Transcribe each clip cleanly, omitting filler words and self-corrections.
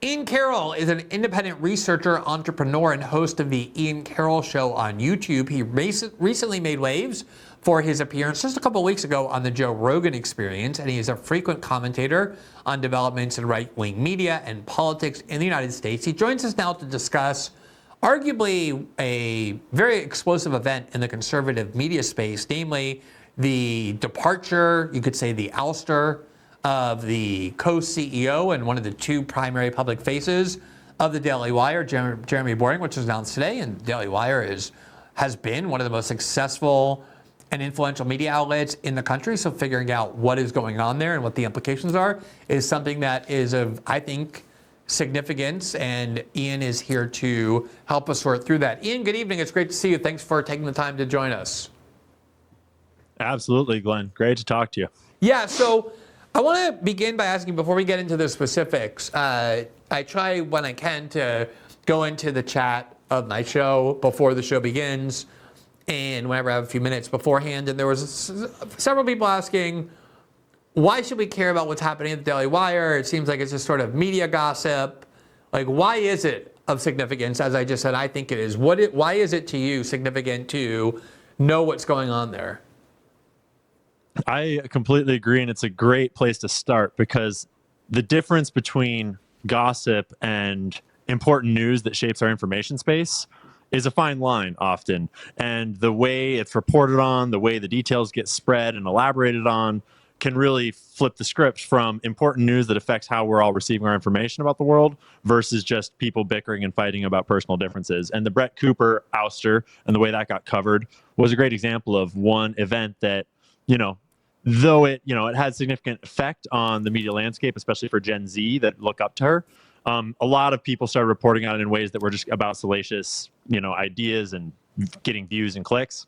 Ian Carroll is an independent researcher, entrepreneur, and host of the Ian Carroll Show on YouTube. He recently made waves for his appearance just a couple weeks ago on the Joe Rogan Experience, and he is a frequent commentator on developments in right-wing media and politics in the United States. He joins us now to discuss arguably a very explosive event in the conservative media space, namely the departure, you could say the ouster, of the co-CEO and one of the two primary public faces of the Daily Wire, Jeremy Boring, which was announced today. And Daily Wire has been one of the most successful and influential media outlets in the country. So figuring out what is going on there and what the implications are is something that is of, I think, significance. And Ian is here to help us sort through that. Ian, good evening. It's great to see you. Thanks for taking the time to join us. Absolutely, Glenn. Great to talk to you. Yeah, so I want to begin by asking, before we get into the specifics, I try when I can to go into the chat of my show before the show begins and whenever I have a few minutes beforehand. And there was several people asking, why should we care about what's happening at the Daily Wire? It seems like it's just sort of media gossip. Like, why is it of significance? As I just said, I think it is. Why is it to you significant to know what's going on there? I completely agree, and it's a great place to start because the difference between gossip and important news that shapes our information space is a fine line often. And the way it's reported on, the way the details get spread and elaborated on can really flip the script from important news that affects how we're all receiving our information about the world versus just people bickering and fighting about personal differences. And the Brett Cooper ouster and the way that got covered was a great example of one event that, though it had significant effect on the media landscape, especially for Gen Z that look up to her, a lot of people started reporting on it in ways that were just about salacious, ideas and getting views and clicks.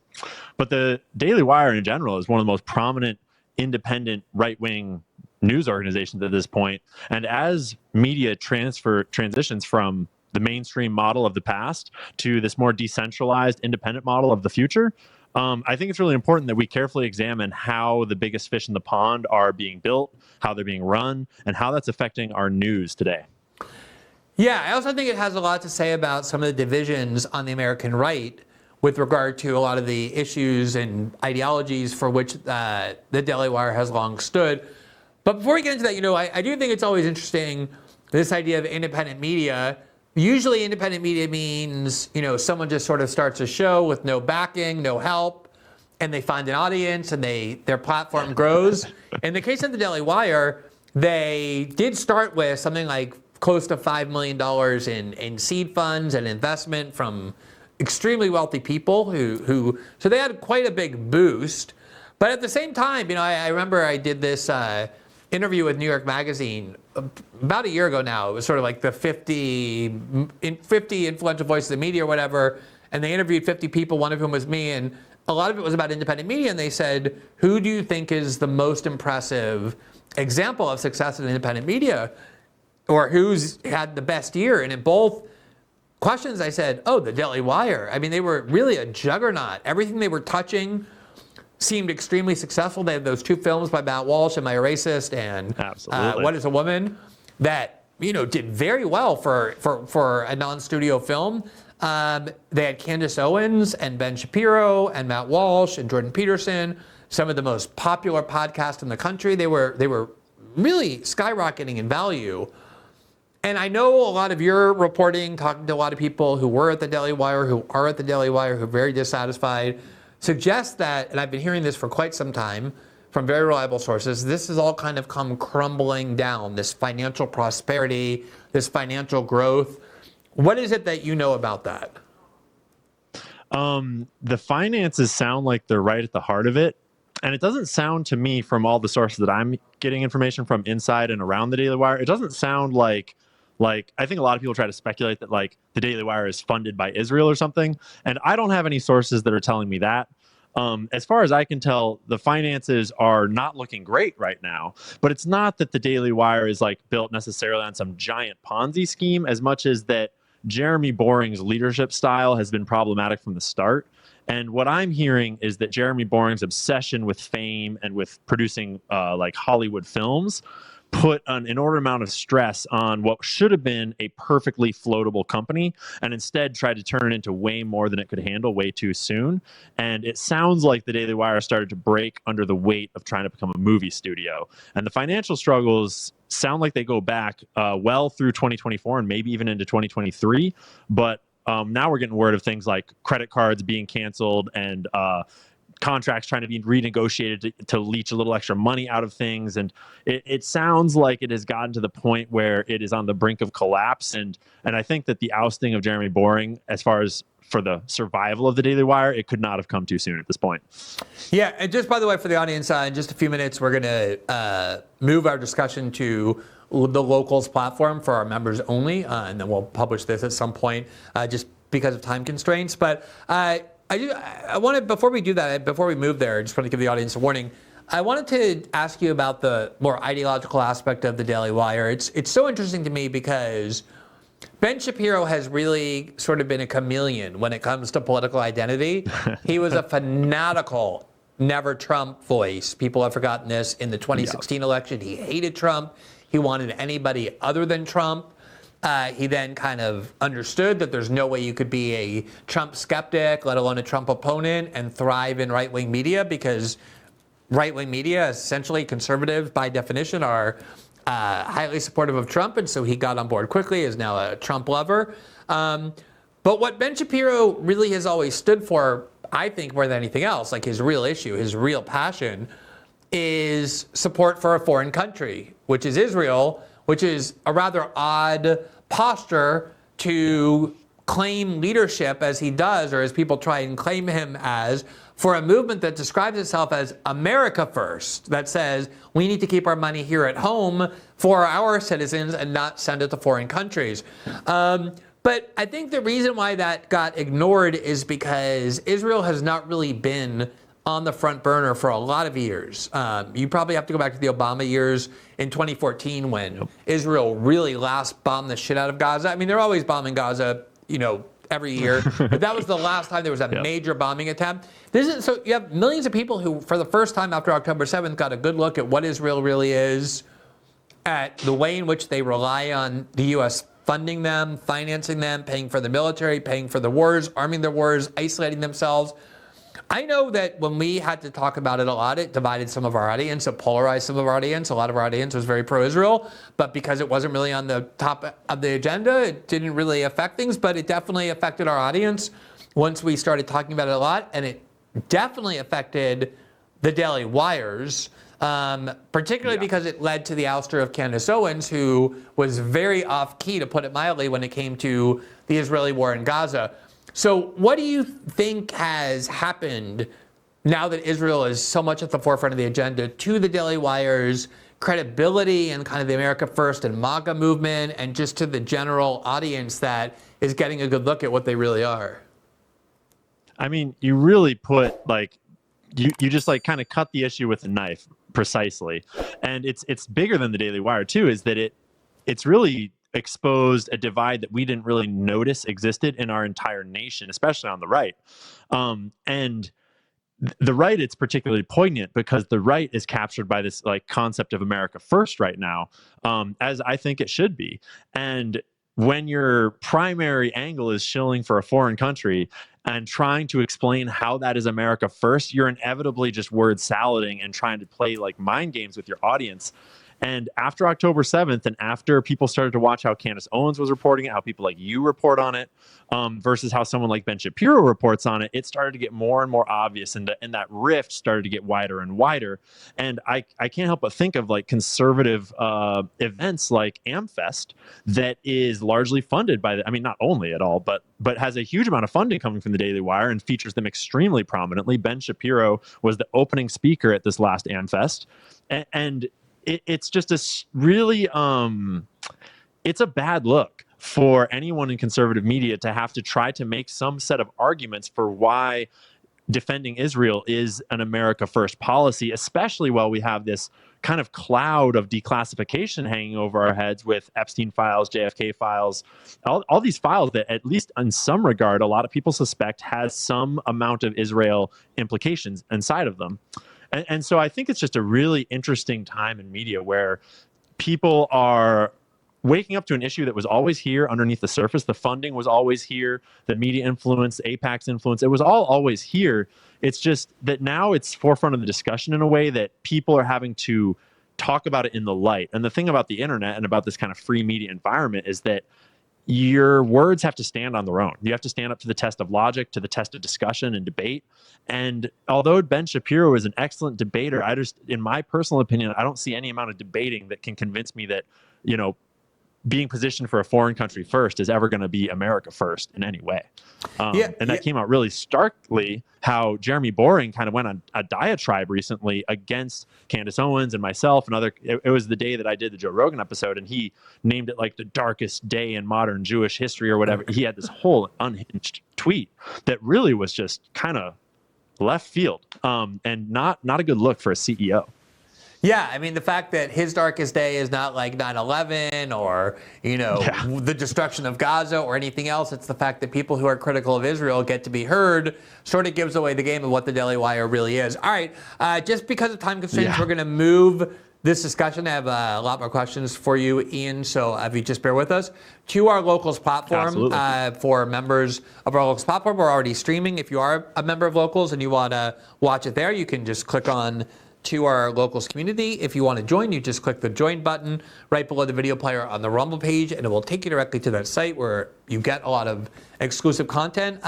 But the Daily Wire in general is one of the most prominent independent right-wing news organizations at this point. And as media transitions from the mainstream model of the past to this more decentralized independent model of the future, I think it's really important that we carefully examine how the biggest fish in the pond are being built, how they're being run, and how that's affecting our news today. Yeah, I also think it has a lot to say about some of the divisions on the American right with regard to a lot of the issues and ideologies for which the Daily Wire has long stood. But before we get into that, I do think it's always interesting, this idea of independent media. Usually independent media means, someone just sort of starts a show with no backing, no help, and they find an audience and their platform grows. In the case of the Daily Wire, they did start with something like close to $5 million in seed funds and investment from extremely wealthy people so they had quite a big boost. But at the same time, I remember I did this interview with New York Magazine about a year ago now. It was sort of like the 50 influential voices of the media or whatever, and they interviewed 50 people, one of whom was me, and a lot of it was about independent media, and they said, who do you think is the most impressive example of success in independent media, or who's had the best year? And in both questions I said, the Daily Wire. I mean, they were really a juggernaut. Everything they were touching seemed extremely successful. They had those two films by Matt Walsh, Am I a Racist? And What is a Woman? That, did very well for a non-studio film. They had Candace Owens and Ben Shapiro and Matt Walsh and Jordan Peterson, some of the most popular podcasts in the country. They were really skyrocketing in value. And I know a lot of your reporting, talking to a lot of people who were at the Daily Wire, who are at the Daily Wire, who are very dissatisfied, suggests that, and I've been hearing this for quite some time from very reliable sources, this has all kind of come crumbling down, this financial prosperity, this financial growth. What is it that you know about that? The finances sound like they're right at the heart of it. And it doesn't sound to me, from all the sources that I'm getting information from inside and around the Daily Wire, it doesn't sound like I think a lot of people try to speculate that the Daily Wire is funded by Israel or something. And I don't have any sources that are telling me that. As far as I can tell, the finances are not looking great right now. But it's not that the Daily Wire is built necessarily on some giant Ponzi scheme, as much as that Jeremy Boring's leadership style has been problematic from the start. And what I'm hearing is that Jeremy Boring's obsession with fame and with producing Hollywood films put an inordinate amount of stress on what should have been a perfectly floatable company, and instead tried to turn it into way more than it could handle way too soon. And it sounds like the Daily Wire started to break under the weight of trying to become a movie studio. And the financial struggles sound like they go back well through 2024 and maybe even into 2023. But now we're getting word of things like credit cards being canceled and contracts trying to be renegotiated to leech a little extra money out of things. And it sounds like it has gotten to the point where it is on the brink of collapse. And I think that the ousting of Jeremy Boring, as far as for the survival of the Daily Wire, it could not have come too soon at this point. Yeah, and just by the way, for the audience, in just a few minutes, we're going to move our discussion to the Locals platform for our members only, and then we'll publish this at some point just because of time constraints. But I wanted, before we do that, before we move there, I just want to give the audience a warning. I wanted to ask you about the more ideological aspect of the Daily Wire. It's so interesting to me because Ben Shapiro has really sort of been a chameleon when it comes to political identity. He was a fanatical never Trump voice. People have forgotten this. In the 2016 election, he hated Trump. He wanted anybody other than Trump. He then kind of understood that there's no way you could be a Trump skeptic, let alone a Trump opponent, and thrive in right-wing media, because right-wing media, essentially conservative by definition, are highly supportive of Trump. And so he got on board quickly, is now a Trump lover. But what Ben Shapiro really has always stood for, I think more than anything else, like his real issue, his real passion, is support for a foreign country, which is Israel, which is a rather odd posture to claim leadership as he does, or as people try and claim him as, for a movement that describes itself as America First, that says we need to keep our money here at home for our citizens and not send it to foreign countries. But I think the reason why that got ignored is because Israel has not really been on the front burner for a lot of years. You probably have to go back to the Obama years in 2014 when Israel really last bombed the shit out of Gaza. I mean, they're always bombing Gaza, every year, but that was the last time there was a major bombing attempt. So you have millions of people who, for the first time after October 7th, got a good look at what Israel really is, at the way in which they rely on the U.S. funding them, financing them, paying for the military, paying for the wars, arming their wars, isolating themselves. I know that when we had to talk about it a lot, it divided some of our audience, it polarized some of our audience. A lot of our audience was very pro-Israel, but because it wasn't really on the top of the agenda, it didn't really affect things, but it definitely affected our audience once we started talking about it a lot, and it definitely affected the Daily Wires, particularly because it led to the ouster of Candace Owens, who was very off-key, to put it mildly, when it came to the Israeli war in Gaza. So what do you think has happened now that Israel is so much at the forefront of the agenda to the Daily Wire's credibility and kind of the America First and MAGA movement, and just to the general audience that is getting a good look at what they really are? I mean, you really put you just kind of cut the issue with a knife precisely. And it's bigger than the Daily Wire too, is that it's really exposed a divide that we didn't really notice existed in our entire nation, especially on the right. And the right, it's particularly poignant because the right is captured by this concept of America First right now, as I think it should be. And when your primary angle is shilling for a foreign country and trying to explain how that is America First, you're inevitably just word salading and trying to play mind games with your audience. And after October 7th, and after people started to watch how Candace Owens was reporting it, how people like you report on it, versus how someone like Ben Shapiro reports on it, it started to get more and more obvious, and that rift started to get wider and wider. And I can't help but think of conservative events like AmFest that is largely funded by not only at all, but has a huge amount of funding coming from the Daily Wire and features them extremely prominently. Ben Shapiro was the opening speaker at this last AmFest, and it's just a really, it's a bad look for anyone in conservative media to have to try to make some set of arguments for why defending Israel is an America First policy, especially while we have this kind of cloud of declassification hanging over our heads with Epstein files, JFK files, all these files that, at least in some regard, a lot of people suspect has some amount of Israel implications inside of them. And so I think it's just a really interesting time in media where people are waking up to an issue that was always here underneath the surface. The funding was always here, the media influence, AIPAC's influence, it was all always here. It's just that now it's forefront of the discussion in a way that people are having to talk about it in the light. And the thing about the internet and about this kind of free media environment is that your words have to stand on their own. You have to stand up to the test of logic, to the test of discussion and debate. And although Ben Shapiro is an excellent debater, I just, in my personal opinion, I don't see any amount of debating that can convince me that, being positioned for a foreign country first is ever going to be America first in any way. And that came out really starkly how Jeremy Boring kind of went on a diatribe recently against Candace Owens and myself and other. It was the day that I did the Joe Rogan episode, and he named it like the darkest day in modern Jewish history or whatever. He had this whole unhinged tweet that really was just kind of left field and not a good look for a CEO. Yeah, I mean, the fact that his darkest day is not like 9/11 or, the destruction of Gaza or anything else. It's the fact that people who are critical of Israel get to be heard sort of gives away the game of what the Daily Wire really is. All right, just because of time constraints, we're going to move this discussion. I have a lot more questions for you, Ian, so if you just bear with us. To our Locals platform, for members of our Locals platform, we're already streaming. If you are a member of Locals and you want to watch it there, you can just click on to our Locals community. If you want to join, you just click the join button right below the video player on the Rumble page, and it will take you directly to that site where you get a lot of exclusive content.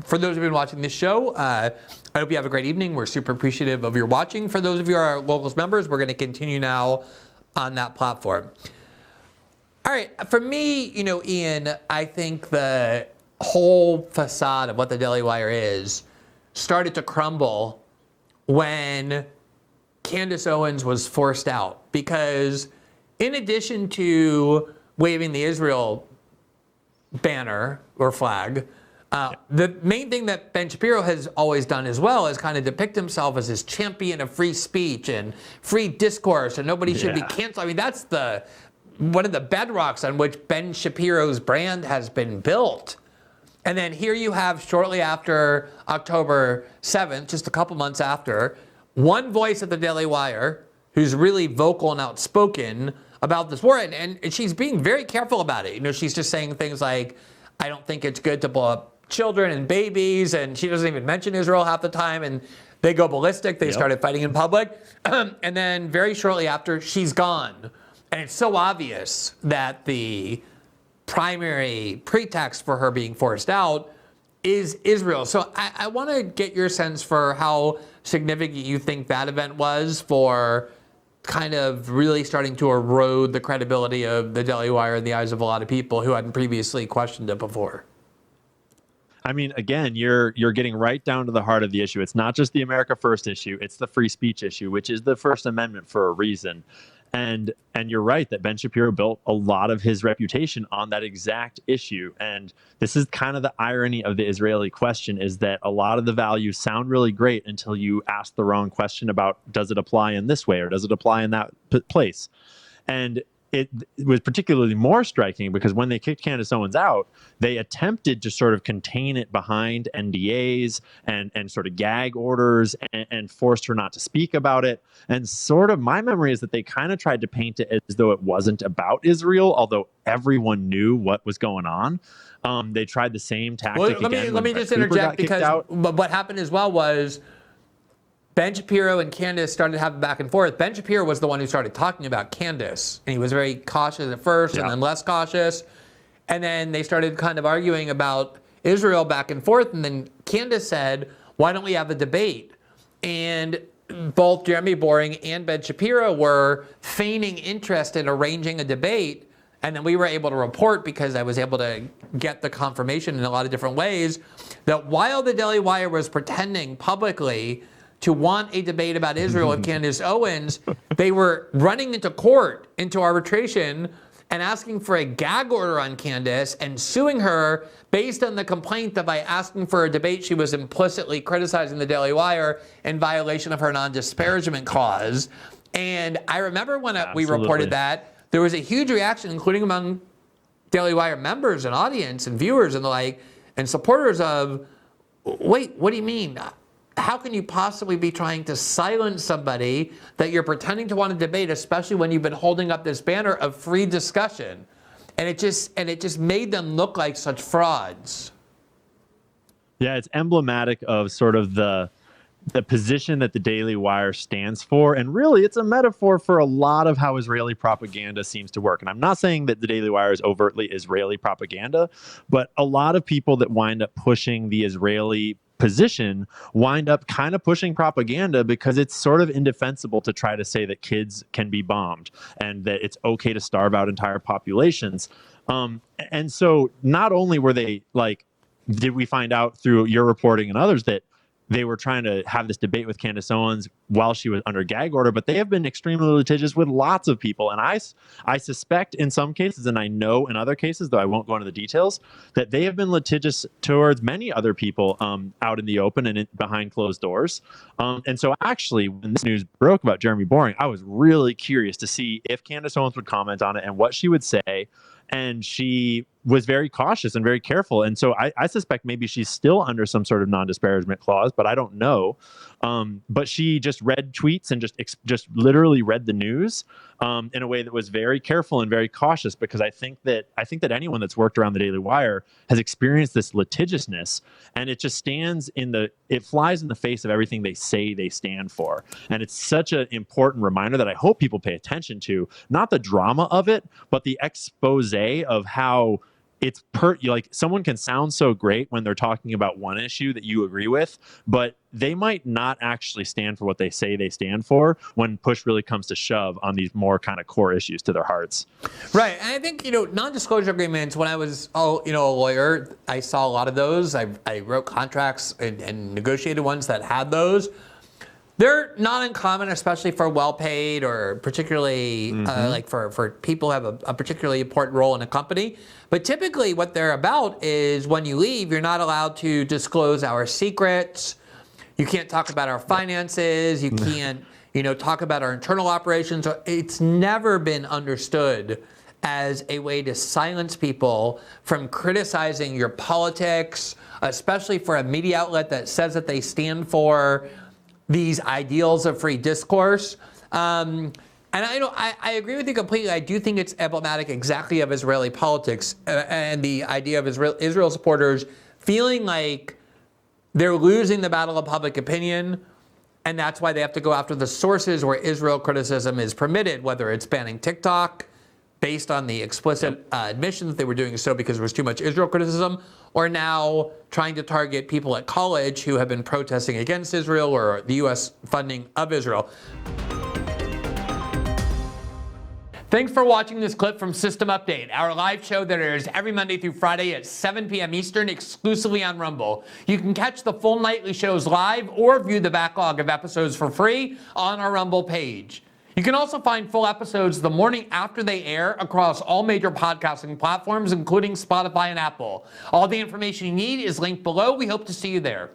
For those who've been watching this show, I hope you have a great evening. We're super appreciative of your watching. For those of you who are Locals members, we're going to continue now on that platform. All right, for me, Ian, I think the whole facade of what the Daily Wire is started to crumble when Candace Owens was forced out, because in addition to waving the Israel banner or flag, the main thing that Ben Shapiro has always done as well is kind of depict himself as this champion of free speech and free discourse, and nobody should be canceled. I mean, that's one of the bedrocks on which Ben Shapiro's brand has been built. And then here you have, shortly after October 7th, just a couple months after, one voice at the Daily Wire who's really vocal and outspoken about this war, and she's being very careful about it. She's just saying things like, I don't think it's good to blow up children and babies, and she doesn't even mention Israel half the time, and they go ballistic. They started fighting in public. And then very shortly after, she's gone. And it's so obvious that the primary pretext for her being forced out is Israel. So I want to get your sense for how significant you think that event was for kind of really starting to erode the credibility of the Daily Wire in the eyes of a lot of people who hadn't previously questioned it before. I mean, again, you're getting right down to the heart of the issue. It's not just the America First issue, it's the free speech issue, which is the First Amendment for a reason. And you're right that Ben Shapiro built a lot of his reputation on that exact issue. And this is kind of the irony of the Israeli question, is that a lot of the values sound really great until you ask the wrong question about, does it apply in this way or does it apply in that place? And it was particularly more striking because when they kicked Candace Owens out, they attempted to sort of contain it behind NDAs and sort of gag orders and forced her not to speak about it. And sort of my memory is that they kind of tried to paint it as though it wasn't about Israel, although everyone knew what was going on. They tried the same tactic again. Let me just interject, because what happened as well was Ben Shapiro and Candace started having back and forth. Ben Shapiro was the one who started talking about Candace, and he was very cautious at first and then less cautious. And then they started kind of arguing about Israel back and forth. And then Candace said, why don't we have a debate? And both Jeremy Boring and Ben Shapiro were feigning interest in arranging a debate. And then we were able to report, because I was able to get the confirmation in a lot of different ways, that while the Daily Wire was pretending publicly to want a debate about Israel with Candace Owens, they were running into court, into arbitration, and asking for a gag order on Candace and suing her based on the complaint that by asking for a debate, she was implicitly criticizing the Daily Wire in violation of her non-disparagement clause. And I remember when we reported that, there was a huge reaction, including among Daily Wire members and audience and viewers and the like, and supporters of, wait, what do you mean? how can you possibly be trying to silence somebody that you're pretending to want to debate, especially when you've been holding up this banner of free discussion? And it just made them look like such frauds. Yeah, it's emblematic of sort of the position that the Daily Wire stands for. And really, it's a metaphor for a lot of how Israeli propaganda seems to work. And I'm not saying that the Daily Wire is overtly Israeli propaganda, but a lot of people that wind up pushing the Israeli position wind up kind of pushing propaganda because it's sort of indefensible to try to say that kids can be bombed and that it's okay to starve out entire populations. And so not only were they like, did we find out through your reporting and others that they were trying to have this debate with Candace Owens while she was under gag order, but they have been extremely litigious with lots of people. And I suspect in some cases, and I know in other cases, though I won't go into the details, that they have been litigious towards many other people out in the open and behind closed doors. And so actually, when this news broke about Jeremy Boring, I was really curious to see if Candace Owens would comment on it and what she would say. And she was very cautious and very careful. And so I suspect maybe she's still under some sort of non-disparagement clause, but I don't know. But she just read tweets and just literally read the news in a way that was very careful and very cautious, because I think that anyone that's worked around the Daily Wire has experienced this litigiousness, and it just it flies in the face of everything they say they stand for. And it's such an important reminder that I hope people pay attention to, not the drama of it, but the expose of how it's like someone can sound so great when they're talking about one issue that you agree with, but they might not actually stand for what they say they stand for when push really comes to shove on these more kind of core issues to their hearts. Right. And I think, non-disclosure agreements, when I was, a lawyer, I saw a lot of those. I wrote contracts and negotiated ones that had those. They're not uncommon, especially for well-paid or particularly like for people who have a particularly important role in a company. But typically what they're about is when you leave, you're not allowed to disclose our secrets. You can't talk about our finances. You can't, talk about our internal operations. It's never been understood as a way to silence people from criticizing your politics, especially for a media outlet that says that they stand for these ideals of free discourse. And I agree with you completely. I do think it's emblematic exactly of Israeli politics and the idea of Israel supporters feeling like they're losing the battle of public opinion, and that's why they have to go after the sources where Israel criticism is permitted, whether it's banning TikTok based on the explicit admission that they were doing so because there was too much Israel criticism, or now trying to target people at college who have been protesting against Israel or the U.S. funding of Israel. Thanks for watching this clip from System Update, our live show that airs every Monday through Friday at 7 p.m. Eastern exclusively on Rumble. You can catch the full nightly shows live or view the backlog of episodes for free on our Rumble page. You can also find full episodes the morning after they air across all major podcasting platforms, including Spotify and Apple. All the information you need is linked below. We hope to see you there.